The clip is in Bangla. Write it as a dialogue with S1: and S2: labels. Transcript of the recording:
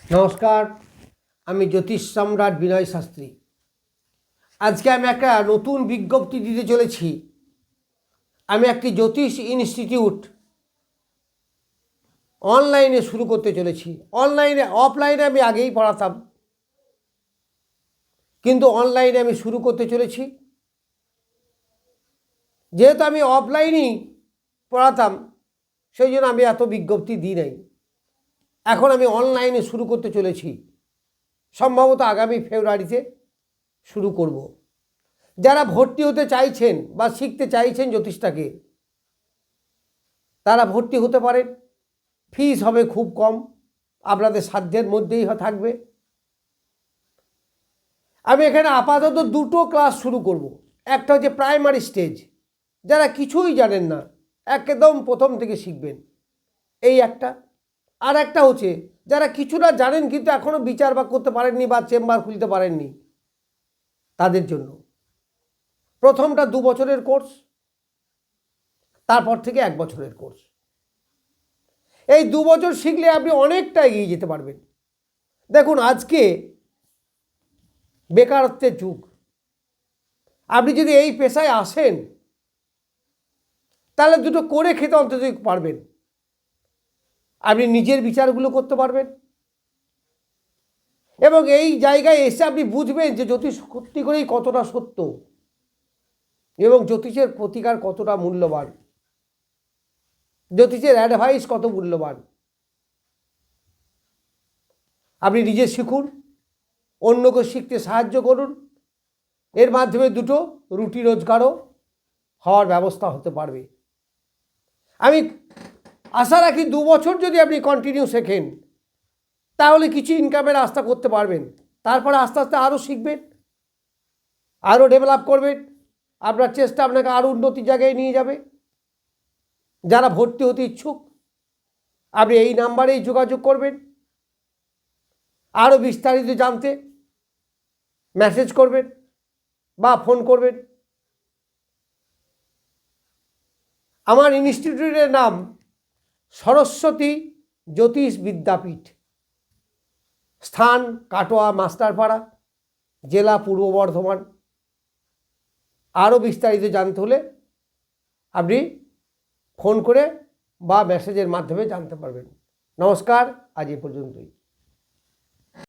S1: নমস্কার, আমি জ্যোতিষ সম্রাট বিনয় শাস্ত্রী। আজকে আমি একটা নতুন বিজ্ঞপ্তি দিতে চলেছি। আমি একটি জ্যোতিষ ইনস্টিটিউট অনলাইনে শুরু করতে চলেছি। অফলাইনে আমি আগেই পড়াতাম, কিন্তু অনলাইনে আমি শুরু করতে চলেছি। যেহেতু আমি অফলাইনেই পড়াতাম, সেই জন্য আমি এত বিজ্ঞপ্তি দিই নাই। এখন আমি অনলাইনে শুরু করতে চলেছি, সম্ভবত আগামী ফেব্রুয়ারিতে শুরু করব। যারা ভর্তি হতে চাইছেন বা শিখতে চাইছেন জ্যোতিষটাকে, তারা ভর্তি হতে পারেন। ফিস হবে খুব কম, আপনাদের সাধ্যের মধ্যেই থাকবে। আমি এখানে আপাতত দুটো ক্লাস শুরু করব। একটা হচ্ছে প্রাইমারি স্টেজ, যারা কিছুই জানেন না, একদম প্রথম থেকে শিখবেন, এই একটা। আর একটা হচ্ছে যারা কিছুটা জানেন কিন্তু এখনও বিচার বা করতে পারেননি বা চেম্বার খুলতে পারেননি, তাদের জন্য প্রথমটা 2 বছরের কোর্স, তারপর থেকে 1 বছরের কোর্স। এই 2 বছর শিখলে আপনি অনেকটা এগিয়ে যেতে পারবেন। দেখুন, আজকে বেকারত্বের যুগ। আপনি যদি এই পেশায় আসেন, তাহলে দুটো করে খেতে অন্তত পারবেন। আপনি নিজের বিচারগুলো করতে পারবেন এবং এই জায়গায় এসে আপনি বুঝবেন যে জ্যোতিষ সত্যি করেই কতটা সত্য এবং জ্যোতিষের প্রতিকার কতটা মূল্যবান, জ্যোতিষের অ্যাডভাইস কত মূল্যবান। আপনি নিজে শিখুন, অন্যকে শিখতে সাহায্য করুন। এর মাধ্যমে দুটো রুটি রোজগারও হওয়ার ব্যবস্থা হতে পারবে। আমি আশা রাখি 2 বছর যদি আপনি কন্টিনিউ শেখেন, তাহলে কিছু ইনকামের আস্থা করতে পারবেন। তারপরে আস্তে আস্তে আরও শিখবেন, আরও ডেভেলপ করবেন। আপনার চেষ্টা আপনাকে আরও উন্নতির জায়গায় নিয়ে যাবে। যারা ভর্তি হতে ইচ্ছুক, আপনি এই নাম্বারেই যোগাযোগ করবেন। আরও বিস্তারিত জানতে মেসেজ করবেন বা ফোন করবেন। আমার ইনস্টিটিউটের নাম সরস্বতী জ্যোতিষ বিদ্যাপীঠ, স্থান কাটোয়া মাস্টারপাড়া, জেলা পূর্ব বর্ধমান। আরও বিস্তারিত জানতে হলে আপনি ফোন করে বা মেসেজের মাধ্যমে জানতে পারবেন। নমস্কার, আজ এ পর্যন্তই।